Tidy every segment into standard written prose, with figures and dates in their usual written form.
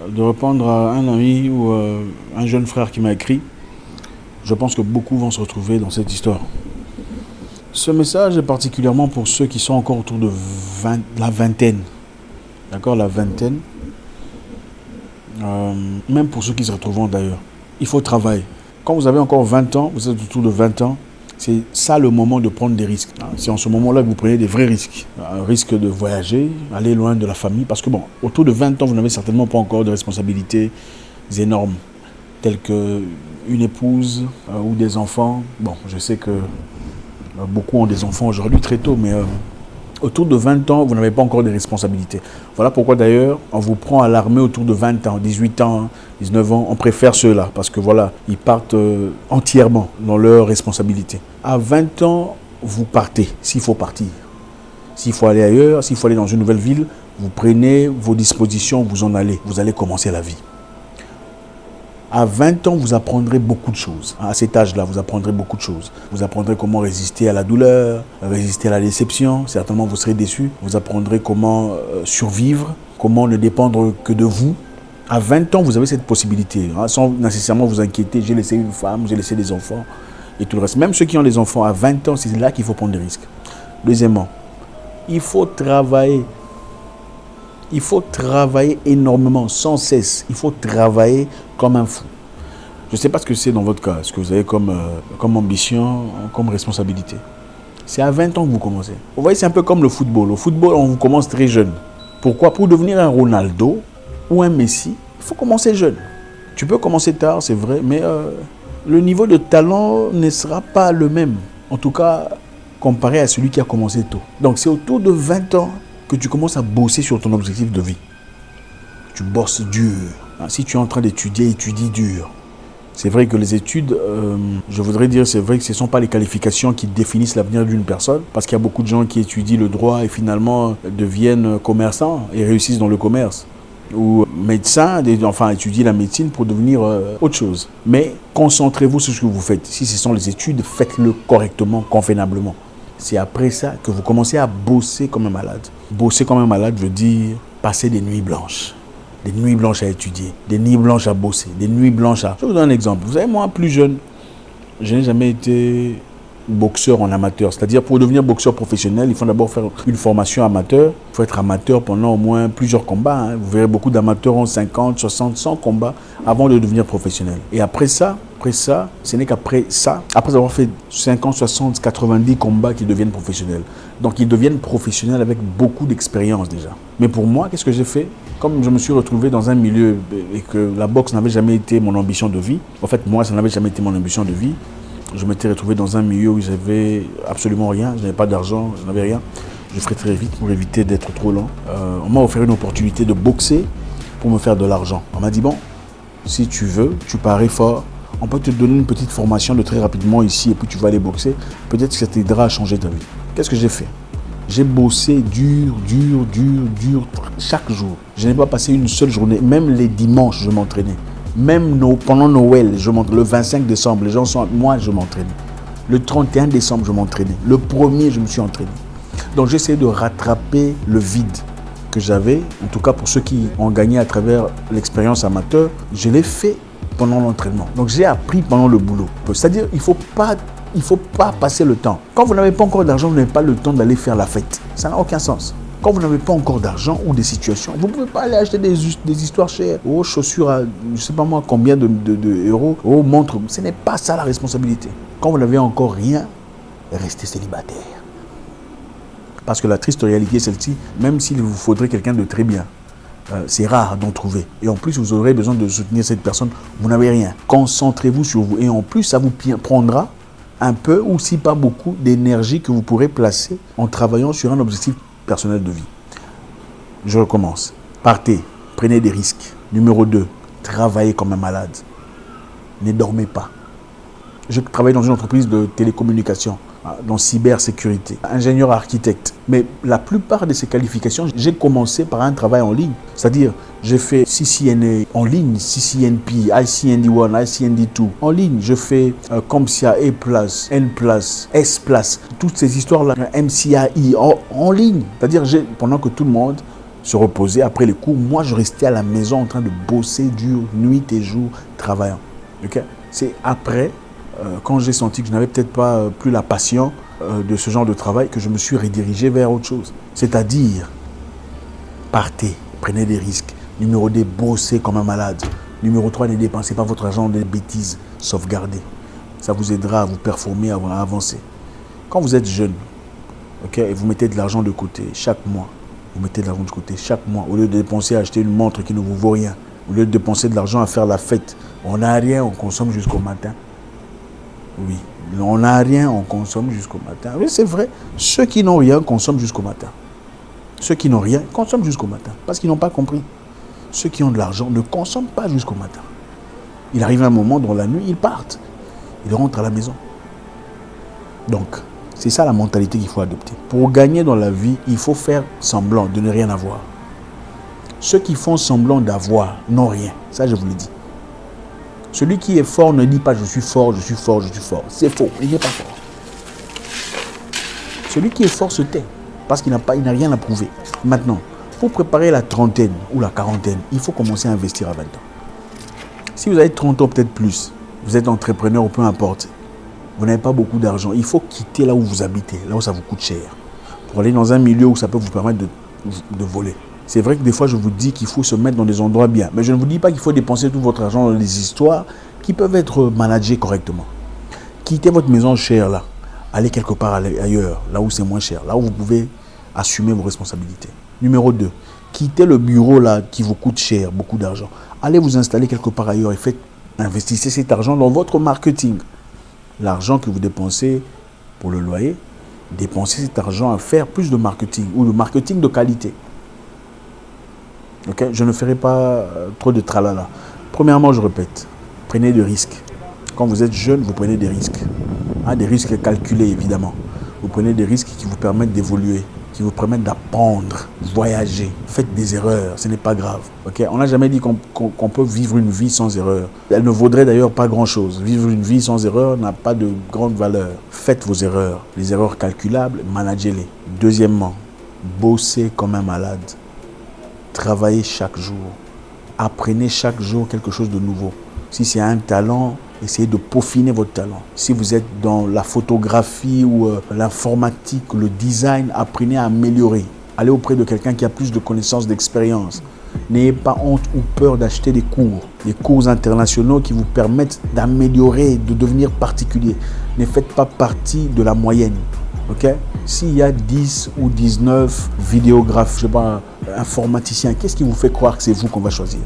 de répondre à un ami ou un jeune frère qui m'a écrit. Je pense que beaucoup vont se retrouver dans cette histoire. Ce message est particulièrement pour ceux qui sont encore autour de la vingtaine. D'accord, la vingtaine. Même pour ceux qui se retrouveront d'ailleurs. Il faut travailler. Quand vous avez encore 20 ans, vous êtes autour de 20 ans, c'est ça le moment de prendre des risques. C'est en ce moment-là que vous prenez des vrais risques. Un risque de voyager, aller loin de la famille. Parce que bon, autour de 20 ans, vous n'avez certainement pas encore de responsabilités énormes, telles qu'une épouse ou des enfants. Bon, je sais que beaucoup ont des enfants aujourd'hui très tôt, mais autour de 20 ans, vous n'avez pas encore de responsabilités. Voilà pourquoi d'ailleurs, on vous prend à l'armée autour de 20 ans, 18 ans, 19 ans. On préfère ceux-là parce que voilà, ils partent entièrement dans leurs responsabilités. À 20 ans, vous partez, s'il faut partir. S'il faut aller ailleurs, s'il faut aller dans une nouvelle ville, vous prenez vos dispositions, vous en allez. Vous allez commencer la vie. À 20 ans, vous apprendrez beaucoup de choses. À cet âge-là, vous apprendrez beaucoup de choses. Vous apprendrez comment résister à la douleur, résister à la déception. Certainement, vous serez déçu. Vous apprendrez comment survivre, comment ne dépendre que de vous. À 20 ans, vous avez cette possibilité, sans nécessairement vous inquiéter. J'ai laissé une femme, j'ai laissé des enfants et tout le reste. Même ceux qui ont des enfants à 20 ans, c'est là qu'il faut prendre des risques. Deuxièmement, il faut travailler. Il faut travailler énormément, sans cesse. Il faut travailler comme un fou. Je ne sais pas ce que c'est dans votre cas, ce que vous avez comme ambition, comme responsabilité. C'est à 20 ans que vous commencez. Vous voyez, c'est un peu comme le football. Au football, on vous commence très jeune. Pourquoi? Pour devenir un Ronaldo ou un Messi, il faut commencer jeune. Tu peux commencer tard, c'est vrai, mais le niveau de talent ne sera pas le même. En tout cas, comparé à celui qui a commencé tôt. Donc, c'est autour de 20 ans que tu commences à bosser sur ton objectif de vie. Tu bosses dur. Si tu es en train d'étudier, étudie dur. C'est vrai que les études, je voudrais dire, c'est vrai que ce ne sont pas les qualifications qui définissent l'avenir d'une personne. Parce qu'il y a beaucoup de gens qui étudient le droit et finalement deviennent commerçants et réussissent dans le commerce. Ou médecins, enfin étudient la médecine pour devenir autre chose. Mais concentrez-vous sur ce que vous faites. Si ce sont les études, faites-le correctement, convenablement. C'est après ça que vous commencez à bosser comme un malade. Bosser comme un malade veut dire passer des nuits blanches. Des nuits blanches à étudier, des nuits blanches à bosser, des nuits blanches à... Je vous donne un exemple. Vous savez, moi, plus jeune, je n'ai jamais été boxeur en amateur. C'est-à-dire, pour devenir boxeur professionnel, il faut d'abord faire une formation amateur. Il faut être amateur pendant au moins plusieurs combats. Vous verrez beaucoup d'amateurs en 50, 60, 100 combats avant de devenir professionnel. Et après ça, ce n'est qu'après ça, après avoir fait 50, 60, 90 combats qu'ils deviennent professionnels. Donc, ils deviennent professionnels avec beaucoup d'expérience déjà. Mais pour moi, qu'est-ce que j'ai fait? Comme je me suis retrouvé dans un milieu et que la boxe n'avait jamais été mon ambition de vie, en fait, moi, ça n'avait jamais été mon ambition de vie. Je m'étais retrouvé dans un milieu où j'avais absolument rien, je n'avais pas d'argent, je n'avais rien. Je ferai très vite pour éviter d'être trop lent. On m'a offert une opportunité de boxer pour me faire de l'argent. On m'a dit, bon, si tu veux, tu parais fort, on peut te donner une petite formation de très rapidement ici et puis tu vas aller boxer. Peut-être que ça t'aidera à changer ta vie. Qu'est-ce que j'ai fait? J'ai bossé dur, chaque jour. Je n'ai pas passé une seule journée. Même les dimanches, je m'entraînais. Même pendant Noël, le 25 décembre, les gens sont... Moi, je m'entraînais. Le 31 décembre, je m'entraînais. Le 1er, je me suis entraîné. Donc, j'essayais de rattraper le vide que j'avais. En tout cas, pour ceux qui ont gagné à travers l'expérience amateur, je l'ai fait pendant l'entraînement. Donc, j'ai appris pendant le boulot. C'est-à-dire, il ne faut pas passer le temps. Quand vous n'avez pas encore d'argent, vous n'avez pas le temps d'aller faire la fête. Ça n'a aucun sens. Quand vous n'avez pas encore d'argent ou des situations, vous ne pouvez pas aller acheter des histoires chères. Oh, chaussures à, je ne sais pas moi, combien de euros. Oh, montre. Ce n'est pas ça la responsabilité. Quand vous n'avez encore rien, restez célibataire. Parce que la triste réalité est celle-ci, même s'il vous faudrait quelqu'un de très bien, c'est rare d'en trouver. Et en plus, vous aurez besoin de soutenir cette personne. Vous n'avez rien. Concentrez-vous sur vous. Et en plus, ça vous prendra un peu ou si pas beaucoup d'énergie que vous pourrez placer en travaillant sur un objectif personnel de vie. Je recommence. Partez, prenez des risques. Numéro 2, travaillez comme un malade. Ne dormez pas. Je travaille dans une entreprise de télécommunications, dans cybersécurité, ingénieur architecte. Mais la plupart de ces qualifications, j'ai commencé par un travail en ligne. C'est-à-dire, j'ai fait CCNA en ligne, CCNP, ICND1, ICND2 en ligne. Je fais CompTIA, A+, N+, S+, toutes ces histoires-là, MCAI en ligne. C'est-à-dire, pendant que tout le monde se reposer après les cours. Moi, je restais à la maison en train de bosser dur, nuit et jour, travaillant. Okay? C'est après, quand j'ai senti que je n'avais peut-être pas plus la passion de ce genre de travail, que je me suis redirigé vers autre chose. C'est-à-dire, partez, prenez des risques. Numéro 2, bossez comme un malade. Numéro 3, ne dépensez pas votre argent dans des bêtises, sauvegardez. Ça vous aidera à vous performer, à avancer. Quand vous êtes jeune, okay, et vous mettez de l'argent de côté chaque mois, vous mettez de l'argent de côté chaque mois, au lieu de dépenser à acheter une montre qui ne vous vaut rien, au lieu de dépenser de l'argent à faire la fête, on n'a rien, on consomme jusqu'au matin. Oui, on n'a rien, on consomme jusqu'au matin. Oui, c'est vrai. Ceux qui n'ont rien consomment jusqu'au matin. Ceux qui n'ont rien consomment jusqu'au matin, parce qu'ils n'ont pas compris. Ceux qui ont de l'argent ne consomment pas jusqu'au matin. Il arrive un moment dans la nuit, ils partent. Ils rentrent à la maison. Donc, c'est ça la mentalité qu'il faut adopter. Pour gagner dans la vie, il faut faire semblant de ne rien avoir. Ceux qui font semblant d'avoir n'ont rien. Ça, je vous le dis. Celui qui est fort ne dit pas je suis fort, je suis fort, je suis fort. C'est faux, il n'est pas fort. Celui qui est fort se tait parce qu'il n'a rien à prouver. Maintenant, pour préparer la trentaine ou la quarantaine, il faut commencer à investir à 20 ans. Si vous avez 30 ans, peut-être plus, vous êtes entrepreneur ou peu importe, vous n'avez pas beaucoup d'argent, il faut quitter là où vous habitez, là où ça vous coûte cher, pour aller dans un milieu où ça peut vous permettre de voler. C'est vrai que des fois, je vous dis qu'il faut se mettre dans des endroits bien, mais je ne vous dis pas qu'il faut dépenser tout votre argent dans des histoires qui peuvent être managées correctement. Quittez votre maison chère là, allez quelque part ailleurs, là où c'est moins cher, là où vous pouvez assumer vos responsabilités. Numéro 2, quittez le bureau là qui vous coûte cher, beaucoup d'argent. Allez vous installer quelque part ailleurs et investissez cet argent dans votre marketing. L'argent que vous dépensez pour le loyer, dépensez cet argent à faire plus de marketing ou de marketing de qualité. Okay? Je ne ferai pas trop de tralala. Premièrement, je répète, prenez des risques. Quand vous êtes jeune, vous prenez des risques. Des risques calculés, évidemment. Vous prenez des risques qui vous permettent d'évoluer, qui vous permettent d'apprendre, voyager. Faites des erreurs, ce n'est pas grave. Okay? On n'a jamais dit qu'on peut vivre une vie sans erreur. Elle ne vaudrait d'ailleurs pas grand-chose. Vivre une vie sans erreur n'a pas de grande valeur. Faites vos erreurs. Les erreurs calculables, managez-les. Deuxièmement, bossez comme un malade. Travaillez chaque jour. Apprenez chaque jour quelque chose de nouveau. Si c'est un talent, essayez de peaufiner votre talent. Si vous êtes dans la photographie ou l'informatique, le design, apprenez à améliorer. Allez auprès de quelqu'un qui a plus de connaissances, d'expérience. N'ayez pas honte ou peur d'acheter des cours internationaux qui vous permettent d'améliorer, de devenir particulier. Ne faites pas partie de la moyenne. Okay? S'il y a 10 ou 19 vidéographes, je sais pas, informaticiens, qu'est-ce qui vous fait croire que c'est vous qu'on va choisir?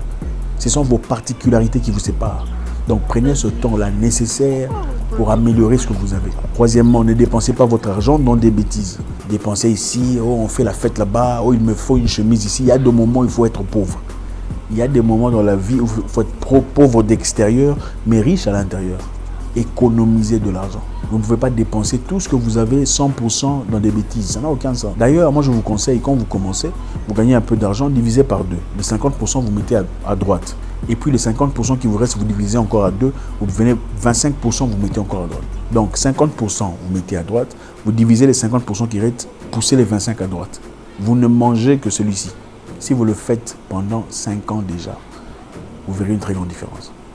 Ce sont vos particularités qui vous séparent. Donc prenez ce temps-là nécessaire pour améliorer ce que vous avez. Troisièmement, ne dépensez pas votre argent dans des bêtises. Dépensez ici, on fait la fête là-bas, il me faut une chemise ici. Il y a des moments où il faut être pauvre. Il y a des moments dans la vie où il faut être pauvre d'extérieur, mais riche à l'intérieur. Économisez de l'argent. Vous ne pouvez pas dépenser tout ce que vous avez 100% dans des bêtises. Ça n'a aucun sens. D'ailleurs, moi je vous conseille, quand vous commencez, vous gagnez un peu d'argent, divisez par 2. Les 50% vous mettez à droite. Et puis les 50% qui vous restent, vous divisez encore à 2. Vous devenez 25%, vous mettez encore à droite. Donc 50% vous mettez à droite. Vous divisez les 50% qui restent, poussez les 25 à droite. Vous ne mangez que celui-ci. Si vous le faites pendant 5 ans déjà, vous verrez une très grande différence.